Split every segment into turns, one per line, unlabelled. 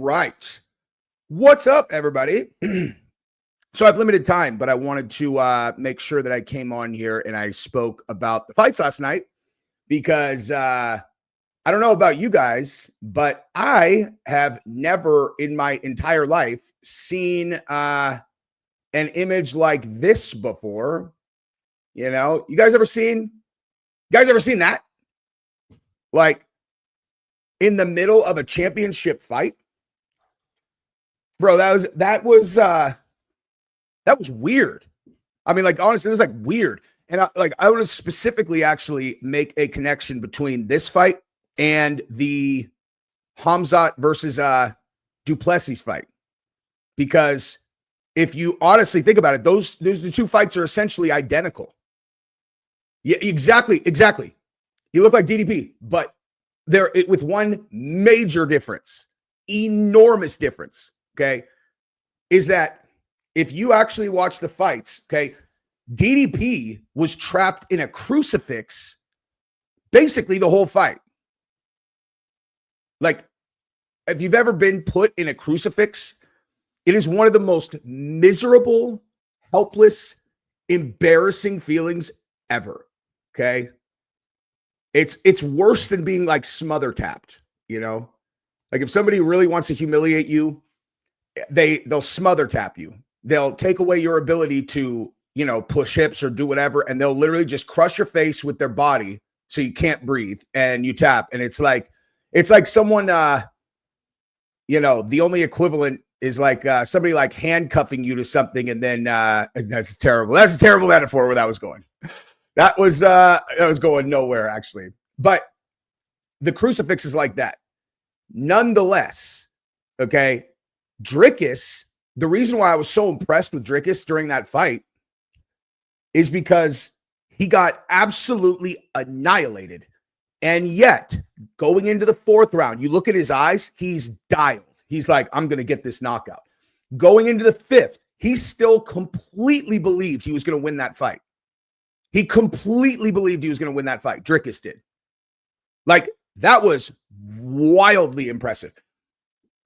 right. What's up, everybody? So I have limited time, but I wanted to make sure that I came on here and I spoke about the fights last night because I don't know about you guys, but I have never in my entire life seen an image like this before. You know, you guys ever seen that? Like in the middle of a championship fight? Bro, that was weird. I mean, like, honestly, it was like weird. And I want to specifically actually make a connection between this fight and the Hamzat versus Duplessis fight. Because if you honestly think about it, those the two fights are essentially identical. Yeah, exactly. You look like DDP, but they're with one major difference, enormous difference. Okay, is that if you actually watch the fights, okay, DDP was trapped in a crucifix basically the whole fight. Like, if you've ever been put in a crucifix, it is one of the most miserable, helpless, embarrassing feelings ever. Okay, it's worse than being like smother tapped. You know, like if somebody really wants to humiliate you, they'll smother tap you. They'll take away your ability to, you know, push hips or do whatever, and they'll literally just crush your face with their body so you can't breathe and you tap. And it's like someone, you know, the only equivalent is like somebody like handcuffing you to something, and then that's terrible. That's a terrible metaphor where that was going. That was going nowhere actually. But the crucifix is like that. Nonetheless, okay. Dricus, the reason why I was so impressed with Dricus during that fight is because he got absolutely annihilated. And yet, going into the fourth round, you look at his eyes, he's dialed. He's like, I'm going to get this knockout. Going into the fifth, he still completely believed he was going to win that fight. He completely believed he was going to win that fight. Dricus did. Like, that was wildly impressive.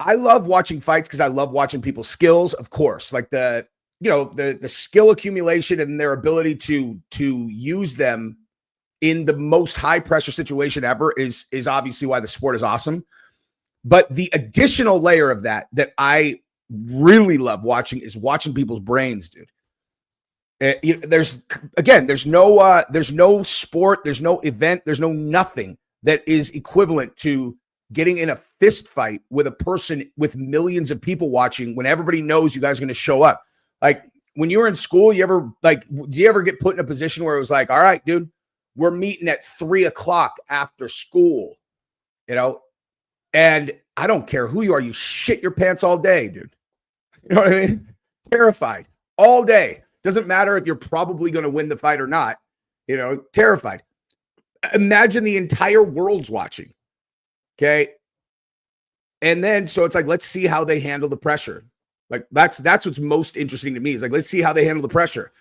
I love watching fights because I love watching people's skills, of course, like the skill accumulation and their ability to use them in the most high pressure situation ever is obviously why the sport is awesome. But the additional layer of that I really love watching is watching people's brains, dude. There's no sport, there's no event, there's no nothing that is equivalent to getting in a fist fight with a person with millions of people watching when everybody knows you guys are going to show up. Like when you were in school, do you ever get put in a position where it was like, all right, dude, we're meeting at 3:00 after school, you know, and I don't care who you are. You shit your pants all day, dude. You know what I mean? Terrified all day. Doesn't matter if you're probably going to win the fight or not, you know, terrified. Imagine the entire world's watching. Okay. And then, so it's like, let's see how they handle the pressure. Like that's what's most interesting to me is like, let's see how they handle the pressure.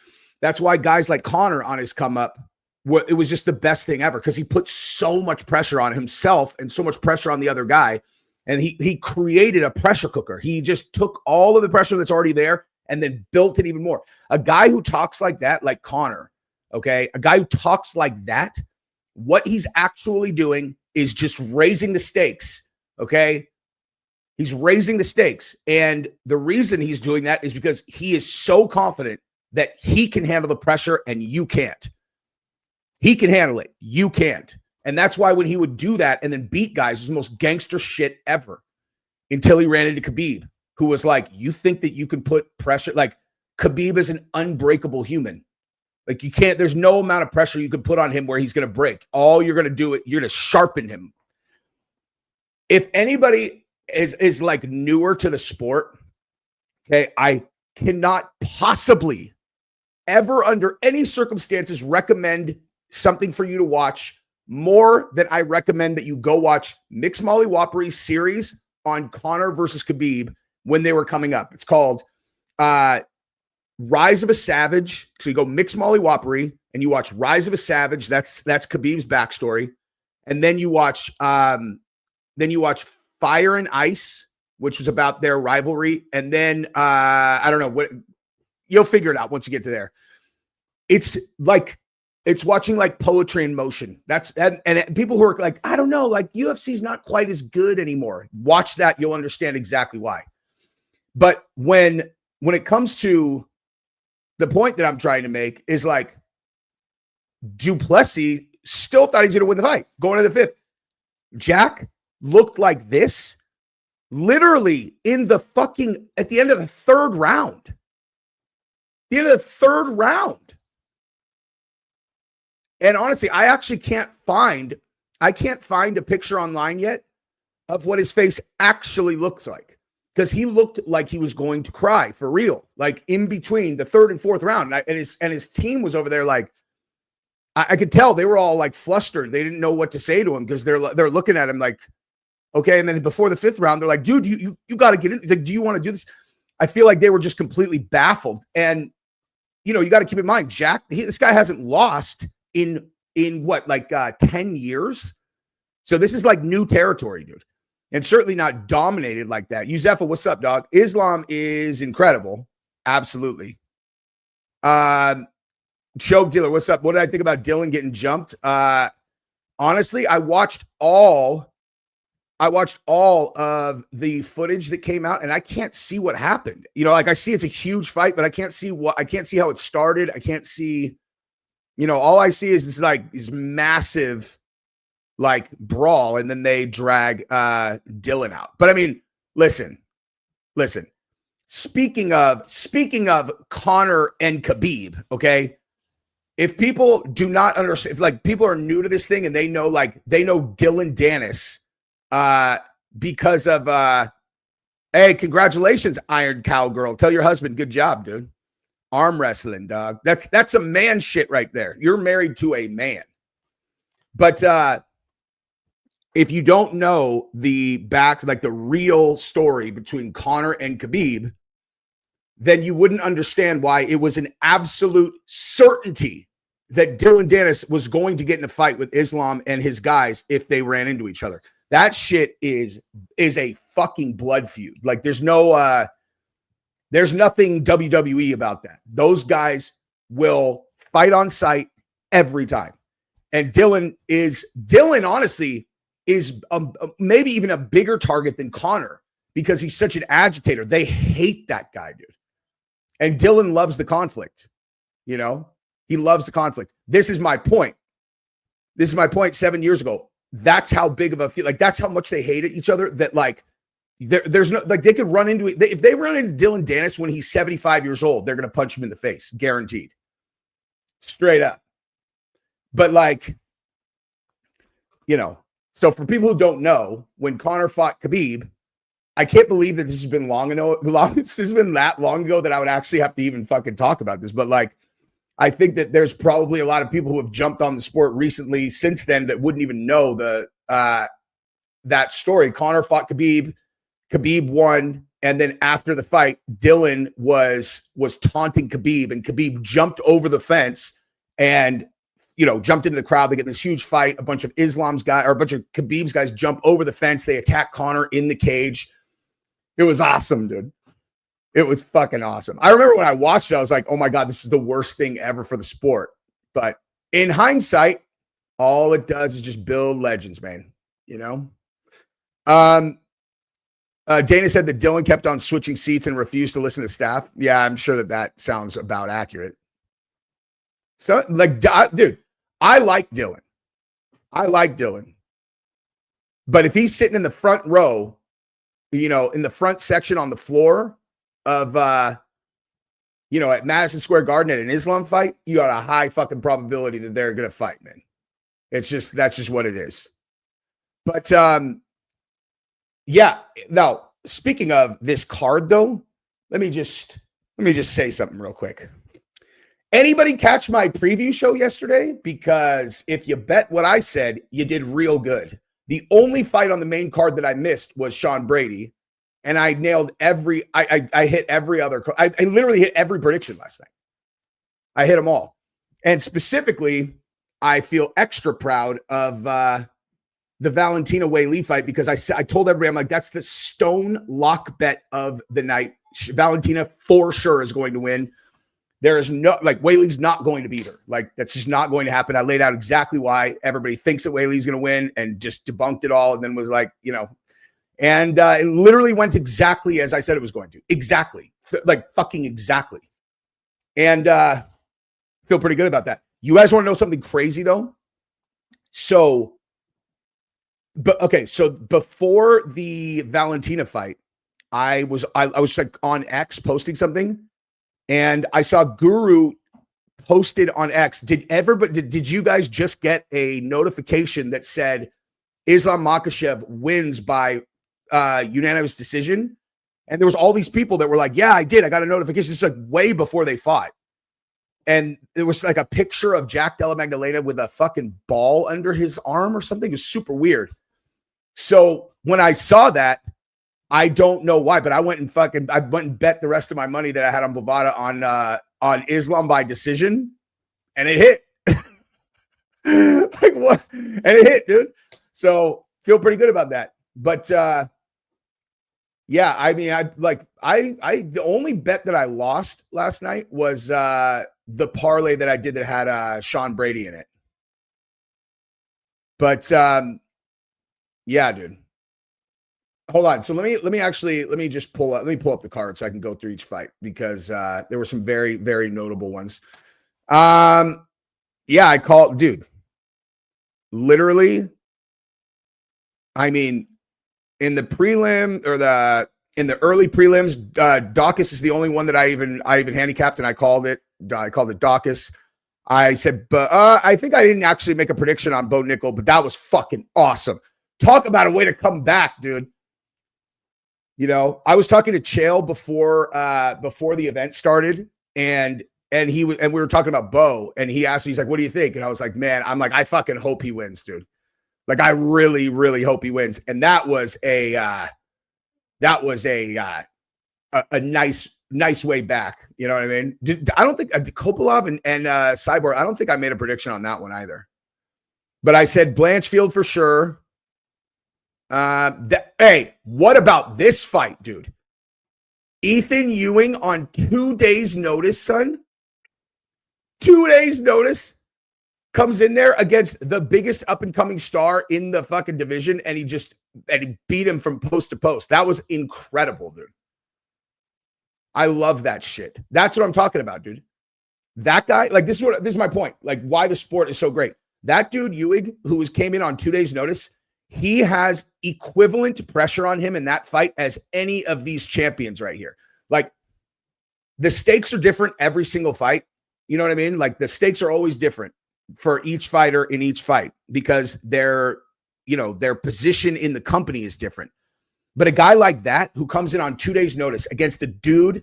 That's why guys like Conor on his come up, it was just the best thing ever. Cause he put so much pressure on himself and so much pressure on the other guy. And he created a pressure cooker. He just took all of the pressure that's already there and then built it even more. A guy who talks like that, like Conor, okay. A guy who talks like that, what he's actually doing is just raising the stakes, okay? He's raising the stakes. And the reason he's doing that is because he is so confident that he can handle the pressure and you can't. He can handle it. You can't. And that's why when he would do that and then beat guys, it was the most gangster shit ever until he ran into Khabib, who was like, you think that you can put pressure? Like Khabib is an unbreakable human. Like you can't, there's no amount of pressure you can put on him where he's going to break. All you're going to do, you're going to sharpen him. If anybody is like newer to the sport, okay, I cannot possibly ever under any circumstances recommend something for you to watch more than I recommend that you go watch Mixed Molly Wapari's series on Conor versus Khabib when they were coming up. It's called Rise of a Savage. So you go Mixed Molly Wapari and you watch Rise of a Savage. That's Khabib's backstory. And then you watch Fire and Ice which was about their rivalry. And then I don't know what, you'll figure it out once you get to there. It's watching like poetry in motion. And people who are like, I don't know, like UFC's not quite as good anymore. Watch that. You'll understand exactly why. But when it comes to the point that I'm trying to make is like, Duplessis still thought he's going to win the fight going to the fifth. Jack looked like this literally at the end of the third round. The end of the third round. And honestly, I can't find a picture online yet of what his face actually looks like. Because he looked like he was going to cry for real, like in between the third and fourth round. And his team was over there like, I could tell they were all like flustered. They didn't know what to say to him because they're looking at him like, okay. And then before the fifth round, they're like, dude, you got to get in. Like, do you want to do this? I feel like they were just completely baffled. And, you know, you got to keep in mind, Jack, this guy hasn't lost in what, like 10 years. So this is like new territory, dude. And certainly not dominated like that. Yuzefa, what's up, dog? Islam is incredible. Absolutely. Choke Dealer, what's up? What did I think about Dillon getting jumped? Honestly, I watched all of the footage that came out, and I can't see what happened. You know, like I see it's a huge fight, but I can't see how it started. I can't see, you know, all I see is this massive like brawl, and then they drag Dillon out. But I mean, listen. Speaking of Conor and Khabib, okay? If people do not understand, if like people are new to this thing and they know Dillon Danis because of hey, congratulations, Iron Cowgirl. Tell your husband, good job, dude. Arm wrestling, dog. That's a man shit right there. You're married to a man. But if you don't know the real story between Conor and Khabib, then you wouldn't understand why it was an absolute certainty that Dillon Danis was going to get in a fight with Islam and his guys if they ran into each other. That shit is a fucking blood feud. Like there's nothing WWE about that. Those guys will fight on sight every time. And Dillon honestly is maybe even a bigger target than Conor because he's such an agitator. They hate that guy, dude. And Dillon loves the conflict. You know, he loves the conflict. This is my point. 7 years ago. That's how big of a feel. Like that's how much they hated each other. That like there's no like they could run into it. If they run into Dillon Danis when he's 75 years old, they're gonna punch him in the face, guaranteed, straight up. But like, you know, so for people who don't know, when Conor fought Khabib, I can't believe that this has been this has been that long ago that I would actually have to even fucking talk about this. But like, I think that there's probably a lot of people who have jumped on the sport recently since then that wouldn't even know that story. Conor fought Khabib. Khabib won. And then after the fight, Dillon was taunting Khabib, and Khabib jumped over the fence and, you know, jumped into the crowd. They get in this huge fight. A bunch of Khabib's guys jump over the fence. They attack Conor in the cage. It was awesome, dude. It was fucking awesome. I remember when I watched it, I was like, oh my God, this is the worst thing ever for the sport. But in hindsight, all it does is just build legends, man. You know? Dana said that Dillon kept on switching seats and refused to listen to staff. Yeah, I'm sure that sounds about accurate. So, like, dude, I like Dillon. But if he's sitting in the front row, you know, in the front section on the floor of, you know, at Madison Square Garden at an Islam fight, you got a high fucking probability that they're going to fight, man. That's just what it is. But, yeah, now, speaking of this card, though, let me just say something real quick. Anybody catch my preview show yesterday? Because if you bet what I said, you did real good. The only fight on the main card that I missed was Sean Brady, and I nailed I hit every other. I literally hit every prediction last night. I hit them all. And specifically, I feel extra proud of the Valentina Weili fight because I told everybody, I'm like, that's the stone lock bet of the night. Valentina for sure is going to win. There is no, like, Weili's not going to beat her. Like, that's just not going to happen. I laid out exactly why everybody thinks that Weili's going to win and just debunked it all. And then was like, and it literally went exactly as I said it was going to. Exactly. Like, fucking exactly. And feel pretty good about that. You guys want to know something crazy, though? So before the Valentina fight, I was like on X posting something, and I saw Guru posted on X. Did you guys just get a notification that said Islam Makhachev wins by unanimous decision? And there was all these people that were like, yeah, I did. I got a notification. It's like way before they fought. And there was like a picture of Jack Della Maddalena with a fucking ball under his arm or something. It was super weird. So when I saw that, I don't know why, but I went and bet the rest of my money that I had on Bovada on Islam by decision, and it hit. Like, what? And it hit, dude. So feel pretty good about that. But yeah, I mean, the only bet that I lost last night was the parlay that I did that had Sean Brady in it. But yeah, dude. Hold on. So let me just pull up the card so I can go through each fight, because there were some very, very notable ones. Yeah, I called, dude. Literally, I mean, in the prelim or in the early prelims, Dawkins is the only one that I even handicapped, and I called it Dawkins. I said, but I think I didn't actually make a prediction on Bo Nickel, but that was fucking awesome. Talk about a way to come back, dude. I was talking to Chael before the event started, and we were talking about Bo, and he asked me, he's like, what do you think? And I was like, man, I fucking hope he wins, dude. Like, I really, really hope he wins. And that was a nice way back. You know what I mean? I don't think Kopilov and Cyborg, I don't think I made a prediction on that one either. But I said Blanchfield for sure. Hey, what about this fight, dude? Ethan Ewing on 2 days' notice, son. 2 days' notice. Comes in there against the biggest up-and-coming star in the fucking division, and he beat him from post to post. That was incredible, dude. I love that shit. That's what I'm talking about, dude. That guy, like, this is my point. Like, why the sport is so great. That dude, Ewing, who came in on 2 days' notice, he has equivalent pressure on him in that fight as any of these champions right here. Like, the stakes are different every single fight. You know what I mean? Like, the stakes are always different for each fighter in each fight, because their position in the company is different. But a guy like that, who comes in on 2 days' notice against a dude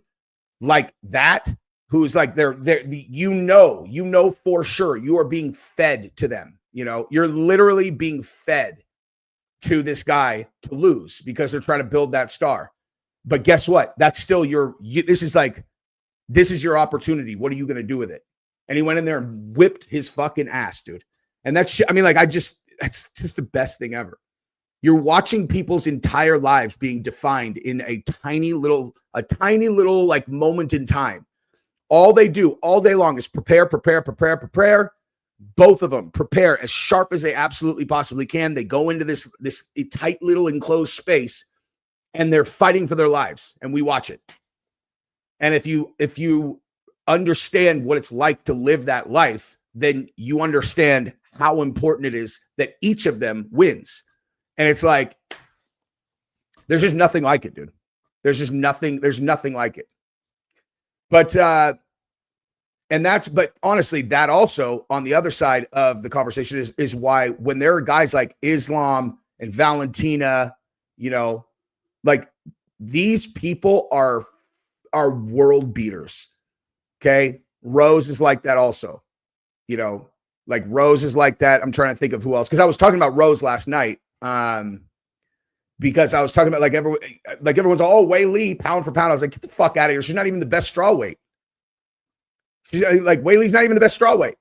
like that, who's like, you know for sure you are being fed to them. You're literally being fed to this guy to lose because they're trying to build that star. But guess what? That's still this is your opportunity. What are you going to do with it? And he went in there and whipped his fucking ass, dude. And that's just the best thing ever. You're watching people's entire lives being defined in a tiny little like moment in time. All they do all day long is prepare. Both of them prepare as sharp as they absolutely possibly can. They go into this tight little enclosed space, and they're fighting for their lives, and we watch it. And if you understand what it's like to live that life, then you understand how important it is that each of them wins. And it's like, there's just nothing like it, dude. There's nothing like it. But honestly, that also on the other side of the conversation is why when there are guys like Islam and Valentina, like, these people are world beaters. Okay. Rose is like that also, like Rose is like that. I'm trying to think of who else, because I was talking about Rose last night. Because I was talking about everyone's all Weili pound for pound. I was like, get the fuck out of here. She's not even the best straw weight. She's like, Weili's not even the best straw weight.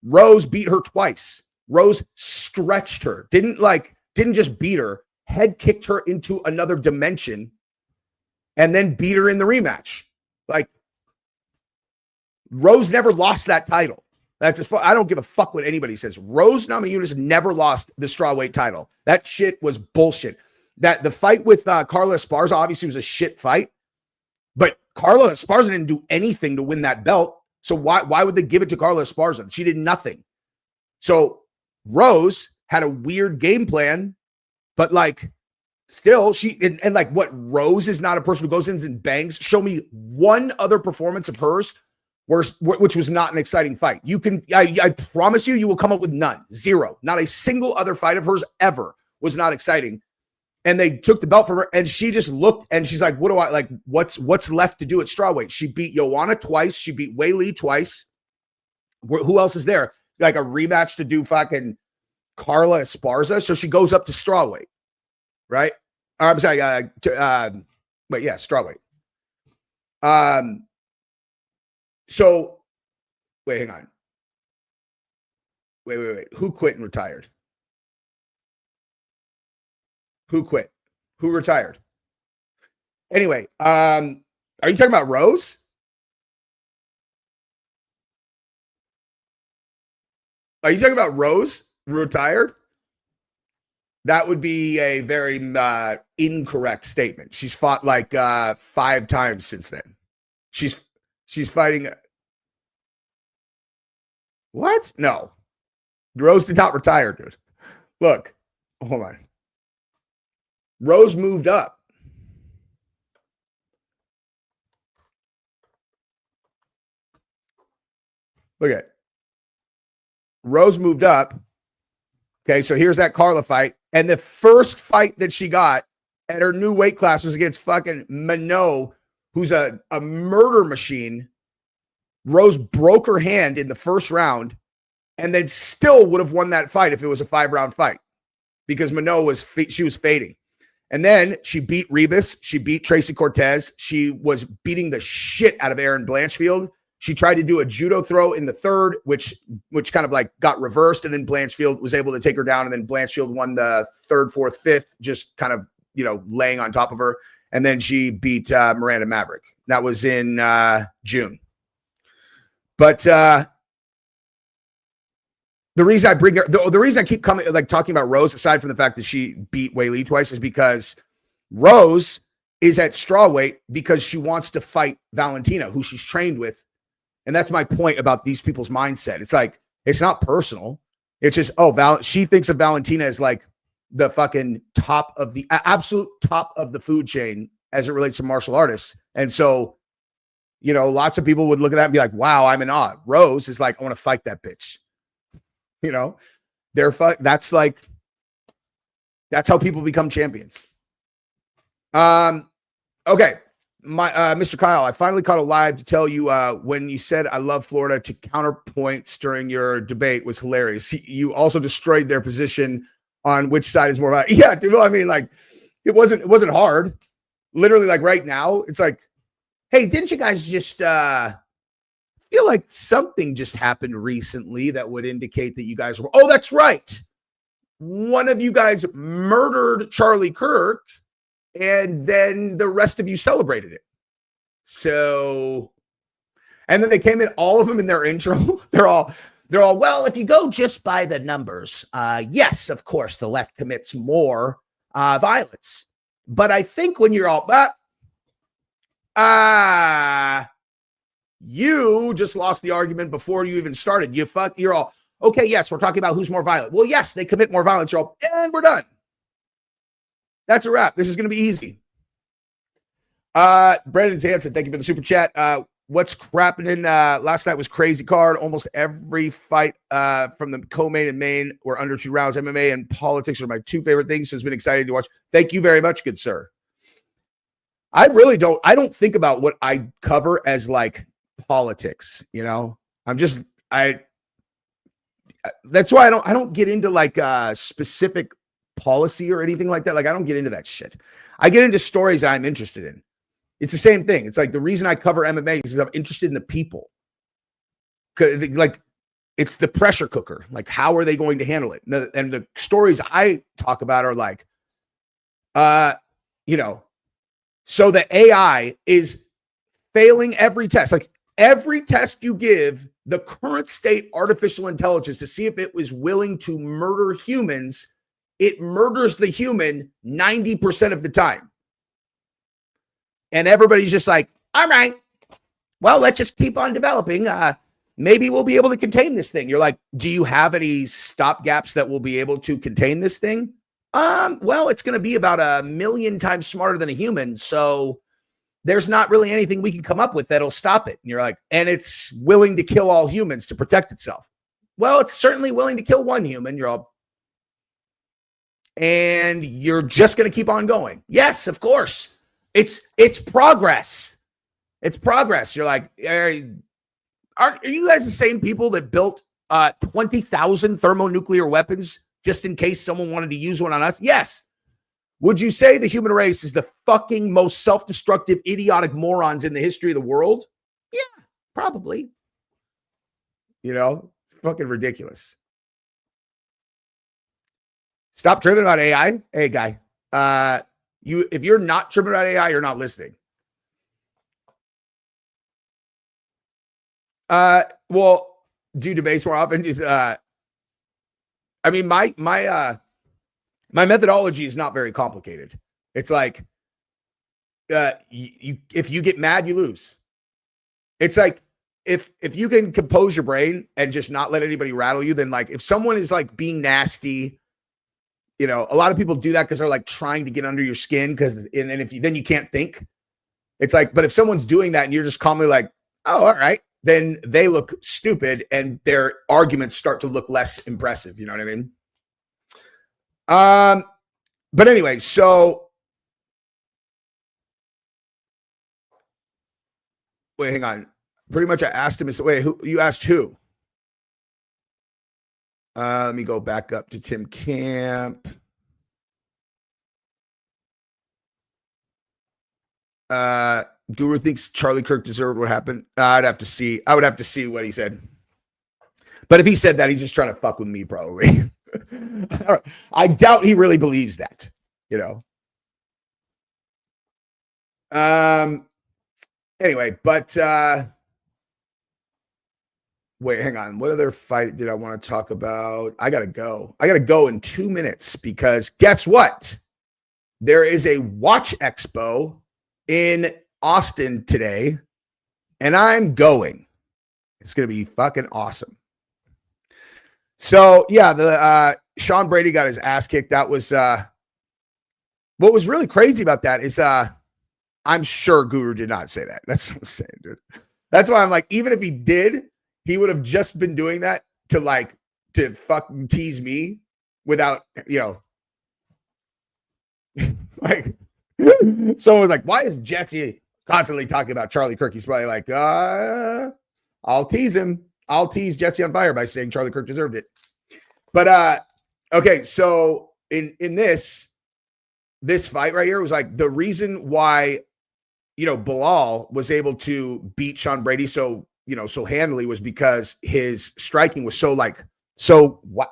Rose beat her twice. Rose stretched her, didn't just beat her, head kicked her into another dimension, and then beat her in the rematch. Like, Rose never lost that title. That's as far, I don't give a fuck what anybody says. Rose Namajunas never lost the strawweight title. That shit was bullshit. That the fight with Carla Esparza obviously was a shit fight, but Carla Esparza didn't do anything to win that belt. So why would they give it to Carla Esparza? She did nothing. So Rose had a weird game plan, but like still and like what, Rose is not a person who goes in and bangs. Show me one other performance of hers which was not an exciting fight. I promise you will come up with none. Zero. Not a single other fight of hers ever was not exciting. And they took the belt from her, and she just looked, and she's like, what do I, like, what's left to do at strawweight? She beat Joanna twice. She beat Wei Li twice. Who else is there? Like a rematch to do fucking Carla Esparza. So she goes up to strawweight, right? I'm sorry. Strawweight. So wait, hang on. Wait. Who quit and retired? Who quit? Who retired? Anyway, are you talking about Rose? Are you talking about Rose retired? That would be a very incorrect statement. She's fought like 5 times since then. She's fighting. What? No. Rose did not retire, dude. Look, hold on. Rose moved up. Look at it. Rose moved up. Okay, so here's that Carla fight. And the first fight that she got at her new weight class was against fucking Minot, who's a murder machine. Rose broke her hand in the first round and then still would have won that fight if it was a 5-round fight because Minot was fading. And then she beat Rebus. She beat Tracy Cortez. She was beating the shit out of Erin Blanchfield. She tried to do a judo throw in the third, which kind of like got reversed. And then Blanchfield was able to take her down. And then Blanchfield won the 3rd, 4th, 5th, just kind of, laying on top of her. And then she beat Miranda Maverick. That was in June. But the reason I bring her, the reason I keep talking about Rose, aside from the fact that she beat Wei Li twice, is because Rose is at strawweight because she wants to fight Valentina, who she's trained with. And that's my point about these people's mindset. It's like, it's not personal. It's just, she thinks of Valentina as like the fucking top of the absolute top of the food chain as it relates to martial artists. And so, lots of people would look at that and be like, wow, I'm in awe. Rose is like, I want to fight that bitch. That's how people become champions. Okay. Mr. Kyle, I finally caught a live to tell you when you said I love Florida to counterpoints during your debate was hilarious. You also destroyed their position on which side is more about. Yeah, dude. I mean, like, it wasn't hard. Literally, like right now, it's like, hey, didn't you guys just feel like something just happened recently that would indicate that you guys were, that's right. One of you guys murdered Charlie Kirk, and then the rest of you celebrated it. So, and then they came in, all of them in their intro. They're all, well, if you go just by the numbers, yes, of course, the left commits more violence. But I think when you're all, you just lost the argument before you even started. You're all, okay, yes, we're talking about who's more violent. Well, yes, they commit more violence, y'all, and we're done. That's a wrap. This is going to be easy. Brandon Hansen, thank you for the super chat. What's crapping in last night was crazy card. Almost every fight from the co-main and main were under 2 rounds. MMA and politics are my 2 favorite things, so it's been exciting to watch. Thank you very much, good sir. I don't think about what I cover as like politics, that's why I don't get into like specific policy or anything like that. Like, I don't get into that shit. I get into stories I'm interested in. It's the same thing. It's like the reason I cover MMA is I'm interested in the people. Like, It's the pressure cooker. Like, how are they going to handle it? And the stories I talk about are like, you know, so the AI is failing every test. Like every test you give the current state artificial intelligence to see if it was willing to murder humans, it murders the human 90% of the time. And everybody's just like, all right, well, let's just keep on developing. Maybe we'll be able to contain this thing. You're like, do you have any stopgaps that will be able to contain this thing? Well, it's going to be about 1 million times smarter than a human. So there's not really anything we can come up with that'll stop it. And you're like, and it's willing to kill all humans to protect itself. Well, it's certainly willing to kill one human. You're all, and you're just going to keep on going. Yes, of course. It's progress. It's progress. You're like, are you guys the same people that built 20,000 thermonuclear weapons just in case someone wanted to use one on us? Yes. Would you say the human race is the fucking most self-destructive, idiotic morons in the history of the world? Yeah, probably. You know, it's fucking ridiculous. Stop tripping about AI. Hey, guy. If you're not tripping about AI, you're not listening. Well, do debates more often. Just, I mean, my methodology is not very complicated. It's like, if you get mad, you lose. It's like, if you can compose your brain and just not let anybody rattle you, then like, if someone is like being nasty, you know, a lot of people do that because they're like trying to get under your skin and then then you can't think. It's like, but if someone's doing that and you're just calmly like, oh, all right, then they look stupid and their arguments start to look less impressive. You know what I mean? But anyway, so wait, hang on. Pretty much I asked him, wait, who you asked who? Let me go back up to Tim Camp. Guru thinks Charlie Kirk deserved what happened. I'd have to see. I would have to see what he said. But if he said that, he's just trying to fuck with me, probably. I doubt he really believes that, you know. Anyway, but wait, hang on. What other fight did I want to talk about? I gotta go. I gotta go in 2 minutes because guess what? There is a watch expo in Austin today, and I'm going. It's gonna be fucking awesome. So yeah, the Sean Brady got his ass kicked. That was what was really crazy about that is I'm sure Guru did not say that. That's what I'm saying, dude. That's why I'm like, even if he did, he would have just been doing that to fucking tease me without, you know, like someone was like, why is Jesse constantly talking about Charlie Kirk? He's probably like, I'll tease him. I'll tease Jesse on fire by saying Charlie Kirk deserved it. But okay, so in this fight right here was like the reason why, you know, Bilal was able to beat Sean Brady so handily was because his striking was so like,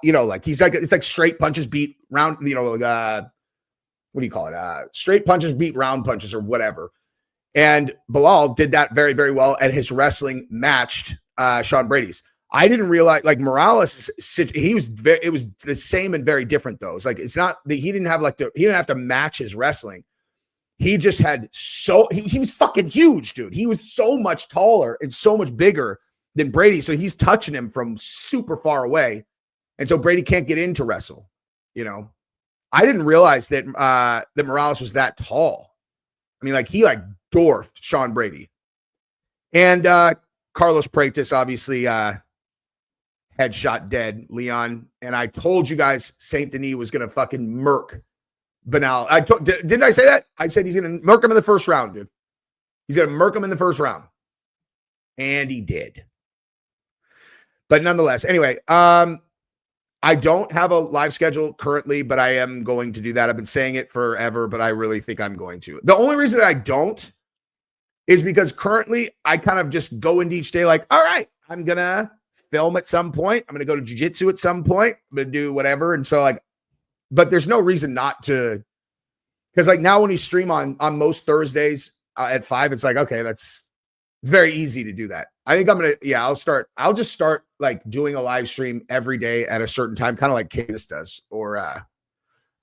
you know, like he's like, it's like straight punches beat round, you know, like, what do you call it? Straight punches beat round punches or whatever. And Bilal did that very, very well. And his wrestling matched Sean Brady's. I didn't realize like Morales, it was the same and very different though. It's like, it's not that he didn't have to match his wrestling. He just had he was fucking huge, dude. He was so much taller and so much bigger than Brady. So he's touching him from super far away. And so Brady can't get in to wrestle, you know. I didn't realize that that Morales was that tall. I mean, like he like dwarfed Sean Brady. And Carlos Pratis obviously headshot dead Leon. And I told you guys Saint Denis was gonna fucking murk Banal. Didn't I say that? I said he's going to murk him in the first round, dude. He's going to murk him in the first round. And he did. But nonetheless, anyway, I don't have a live schedule currently, but I am going to do that. I've been saying it forever, but I really think I'm going to. The only reason that I don't is because currently I kind of just go into each day like, all right, I'm going to film at some point. I'm going to go to jiu-jitsu at some point. I'm going to do whatever. And so like, but there's no reason not to, because like now when you stream on most Thursdays at 5, it's like, okay, it's very easy to do that. I think I'm going to, I'll just start like doing a live stream every day at a certain time, kind of like Cadis does or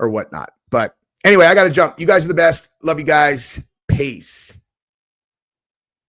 whatnot. But anyway, I got to jump. You guys are the best. Love you guys. Peace.